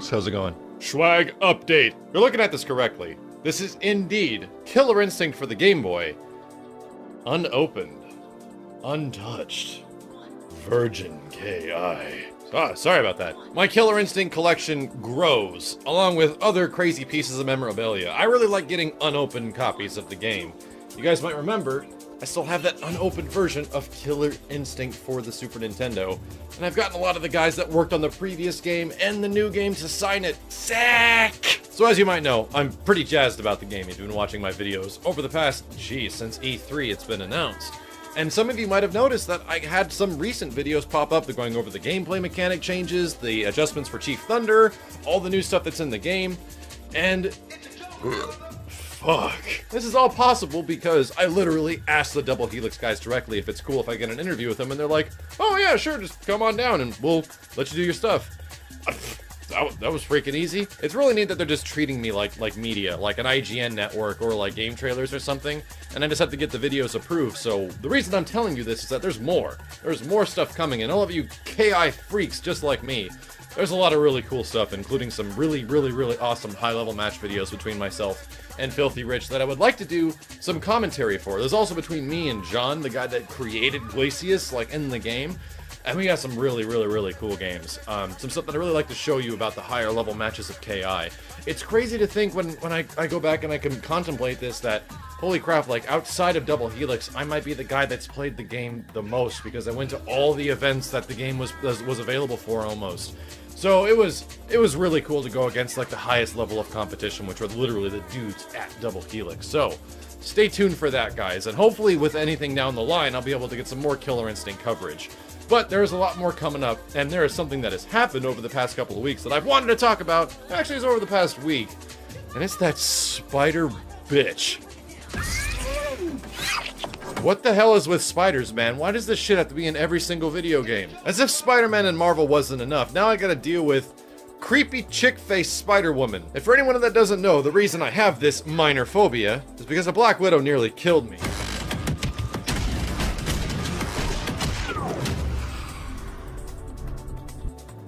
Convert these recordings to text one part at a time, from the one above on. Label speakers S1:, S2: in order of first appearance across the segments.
S1: Schwags, how's it going? Schwag update. You're looking at this correctly. This is indeed Killer Instinct for the Game Boy. Unopened. Untouched. Virgin KI. Sorry about that. My Killer Instinct collection grows, along with other crazy pieces of memorabilia. I really like getting unopened copies of the game. You guys might remember, I still have that unopened version of Killer Instinct for the Super Nintendo, and I've gotten a lot of the guys that worked on the previous game and the new game to sign it. Sick! So as you might know, I'm pretty jazzed about the game if you've been watching my videos over the past, since E3 it's been announced. And some of you might have noticed that I had some recent videos pop up going over the gameplay mechanic changes, the adjustments for Chief Thunder, all the new stuff that's in the game, and fuck. This is all possible because I literally asked the Double Helix guys directly if it's cool if I get an interview with them, and they're like, oh yeah, sure, just come on down and we'll let you do your stuff. That was freaking easy. It's really neat that they're just treating me like media, like an IGN network or like game trailers or something, and I just have to get the videos approved. So the reason I'm telling you this is that there's more. There's more stuff coming, and all of you KI freaks just like me, there's a lot of really cool stuff, including some really awesome high-level match videos between myself and Filthy Rich that I would like to do some commentary for. There's also between me and John, the guy that created Glacius, like in the game. And we got some really cool games. Some stuff that I really like to show you about the higher level matches of KI. It's crazy to think when I go back and I can contemplate this that, holy crap, like outside of Double Helix, I might be the guy that's played the game the most because I went to all the events that the game was available for almost. So it was really cool to go against like the highest level of competition, which were literally the dudes at Double Helix. So stay tuned for that, guys, and hopefully with anything down the line, I'll be able to get some more Killer Instinct coverage. But there's a lot more coming up, and there is something that has happened over the past couple of weeks that I've wanted to talk about. Actually, it's over the past week, and it's that spider bitch. What the hell is with spiders, man? Why does this shit have to be in every single video game? As if Spider-Man and Marvel wasn't enough, now I gotta deal with creepy chick-faced Spider-Woman. And for anyone that doesn't know, the reason I have this minor phobia is because a Black Widow nearly killed me.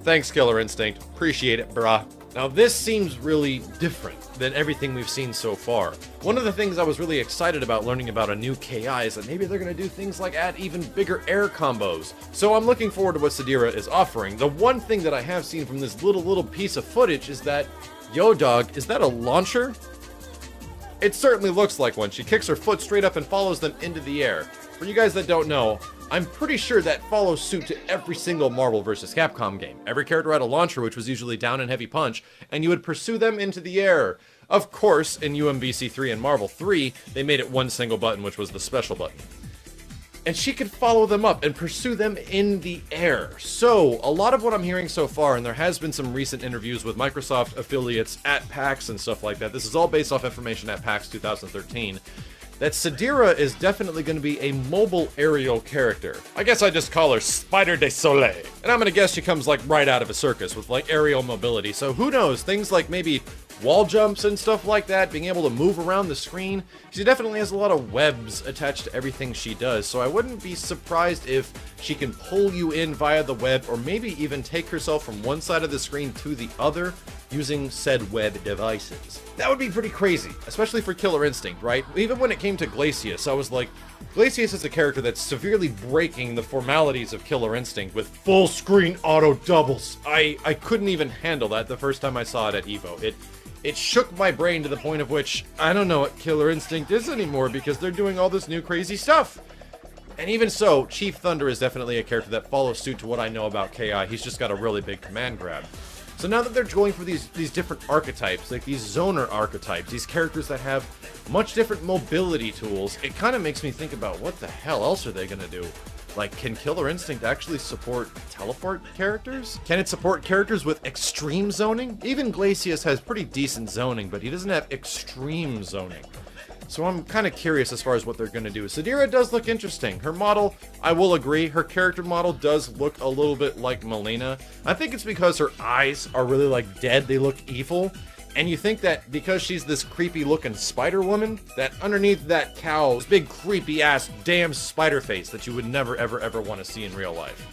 S1: Thanks, Killer Instinct. Appreciate it, brah. Now, this seems really different than everything we've seen so far. One of the things I was really excited about learning about a new KI is that maybe they're going to do things like add even bigger air combos. So I'm looking forward to what Sadira is offering. The one thing that I have seen from this little piece of footage is that, yo dog, is that a launcher? It certainly looks like one. She kicks her foot straight up and follows them into the air. For you guys that don't know, I'm pretty sure that follows suit to every single Marvel vs. Capcom game. Every character had a launcher, which was usually down and heavy punch, and you would pursue them into the air. Of course, in UMVC 3 and Marvel 3, they made it one single button, which was the special button. And she could follow them up and pursue them in the air. So, a lot of what I'm hearing so far, and there has been some recent interviews with Microsoft affiliates at PAX and stuff like that, this is all based off information at PAX 2013, that Sadira is definitely going to be a mobile aerial character. I guess I just call her Spider de Soleil. And I'm going to guess she comes like right out of a circus with like aerial mobility. So who knows, things like maybe wall jumps and stuff like that, being able to move around the screen. She definitely has a lot of webs attached to everything she does, so I wouldn't be surprised if she can pull you in via the web, or maybe even take herself from one side of the screen to the other using said web devices. That would be pretty crazy, especially for Killer Instinct, right? Even when it came to Glacius, I was like, Glacius is a character that's severely breaking the formalities of Killer Instinct with full screen auto doubles. I couldn't even handle that the first time I saw it at EVO. It shook my brain to the point of which I don't know what Killer Instinct is anymore because they're doing all this new crazy stuff. And even so, Chief Thunder is definitely a character that follows suit to what I know about KI. He's just got a really big command grab. So now that they're going for these different archetypes, like these zoner archetypes, these characters that have much different mobility tools, it kind of makes me think about what the hell else are they going to do? Like, can Killer Instinct actually support teleport characters? Can it support characters with extreme zoning? Even Glacius has pretty decent zoning, but he doesn't have extreme zoning. So I'm kind of curious as far as what they're going to do. Sadira does look interesting. Her model, I will agree, her character model does look a little bit like Melina. I think it's because her eyes are really like dead, they look evil. And you think that because she's this creepy looking spider woman, that underneath that cow's big creepy ass damn spider face that you would never ever want to see in real life.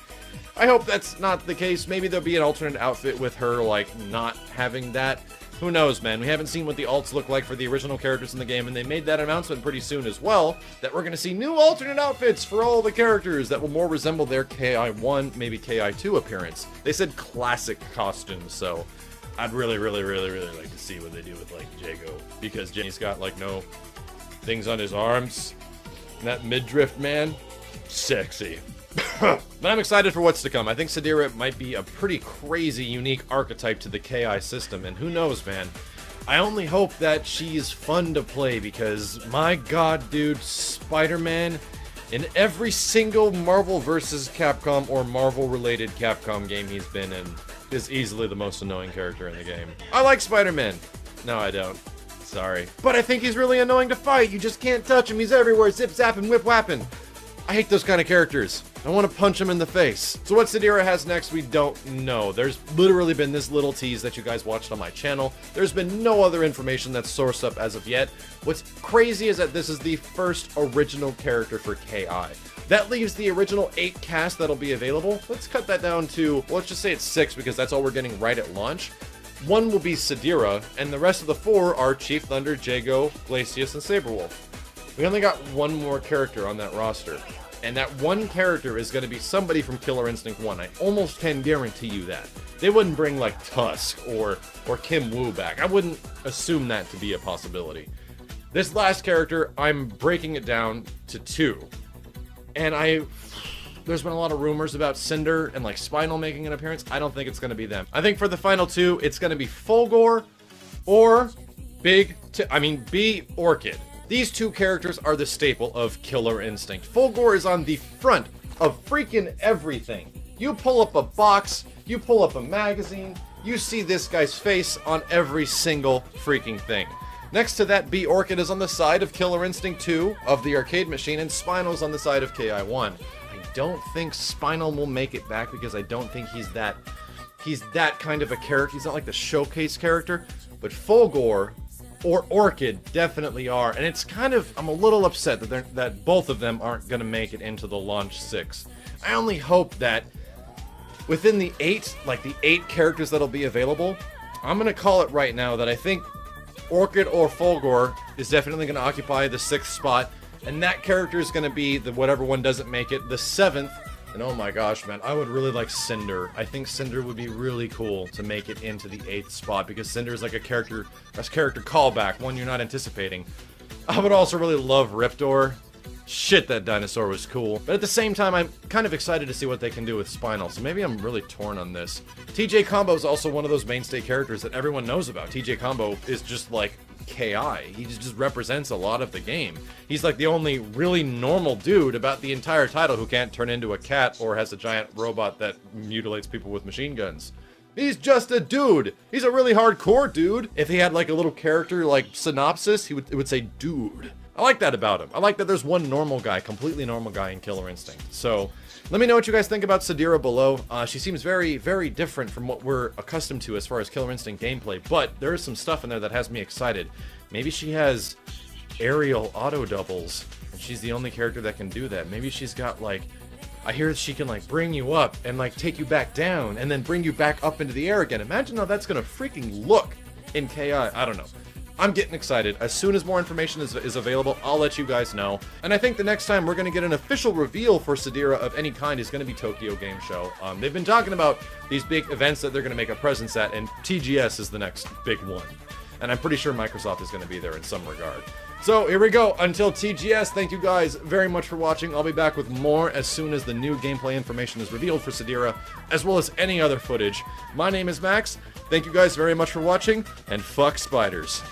S1: I hope that's not the case. Maybe there'll be an alternate outfit with her, like, not having that. Who knows, man? We haven't seen what the alts look like for the original characters in the game, and they made that announcement pretty soon as well, that we're going to see new alternate outfits for all the characters that will more resemble their KI1, maybe KI2 appearance. They said classic costumes, so I'd really like to see what they do with, like, Jago, because Jenny's got, like, no things on his arms. And that midriff, man, sexy. But I'm excited for what's to come. I think Sadira might be a pretty crazy, unique archetype to the KI system, and who knows, man. I only hope that she's fun to play, because, my god, dude, Spider-Man, in every single Marvel vs. Capcom or Marvel-related Capcom game he's been in, is easily the most annoying character in the game. I like Spider-Man. No, I don't. Sorry. But I think he's really annoying to fight. You just can't touch him. He's everywhere. Zip, zapping, whip, whapping. I hate those kind of characters. I want to punch him in the face. So what Sadira has next, we don't know. There's literally been this little tease that you guys watched on my channel. There's been no other information that's sourced up as of yet. What's crazy is that this is the first original character for KI. That leaves the original 8 cast that'll be available. Let's cut that down to, well, let's just say it's 6 because that's all we're getting right at launch. 1 will be Sadira, and the rest of the 4 are Chief Thunder, Jago, Glacius, and Saberwolf. We only got 1 more character on that roster. And that 1 character is going to be somebody from Killer Instinct 1. I almost can guarantee you that. They wouldn't bring, like, Tusk or Kim Woo back. I wouldn't assume that to be a possibility. This last character, I'm breaking it down to 2. And there's been a lot of rumors about Cinder and, like, Spinal making an appearance. I don't think it's going to be them. I think for the final 2, it's going to be Fulgore or B Orchid. These 2 characters are the staple of Killer Instinct. Fulgore is on the front of freaking everything. You pull up a box, you pull up a magazine, you see this guy's face on every single freaking thing. Next to that, B Orchid is on the side of Killer Instinct 2 of the arcade machine, and Spinal's on the side of KI1. I don't think Spinal will make it back because I don't think he's that kind of a character. He's not like the showcase character, but Fulgore or Orchid definitely are, and it's kind of, I'm a little upset that both of them aren't going to make it into the launch 6. I only hope that within the 8, like the 8 characters that'll be available, I'm going to call it right now that I think Orchid or Fulgore is definitely going to occupy the 6th spot, and that character is going to be the whatever one doesn't make it, the 7th. And oh my gosh, man, I would really like Cinder. I think Cinder would be really cool to make it into the 8th spot, because Cinder is like a character callback, one you're not anticipating. I would also really love Riptor. Shit, that dinosaur was cool. But at the same time, I'm kind of excited to see what they can do with Spinal, so maybe I'm really torn on this. TJ Combo is also one of those mainstay characters that everyone knows about. TJ Combo is just like KI. He just represents a lot of the game. He's like the only really normal dude about the entire title who can't turn into a cat or has a giant robot that mutilates people with machine guns. He's just a dude. He's a really hardcore dude. If he had like a little character like synopsis, it would say dude. I like that about him. I like that there's one normal guy, completely normal guy in Killer Instinct. So let me know what you guys think about Sadira below. She seems very, very different from what we're accustomed to as far as Killer Instinct gameplay, but there is some stuff in there that has me excited. Maybe she has aerial auto doubles, and she's the only character that can do that. Maybe she's got like, I hear she can like bring you up and like take you back down and then bring you back up into the air again. Imagine how that's gonna freaking look in KI. I don't know. I'm getting excited. As soon as more information is available, I'll let you guys know. And I think the next time we're going to get an official reveal for Sadira of any kind is going to be Tokyo Game Show. They've been talking about these big events that they're going to make a presence at, and TGS is the next big one. And I'm pretty sure Microsoft is going to be there in some regard. So here we go. Until TGS, thank you guys very much for watching. I'll be back with more as soon as the new gameplay information is revealed for Sadira, as well as any other footage. My name is Max. Thank you guys very much for watching, and fuck spiders.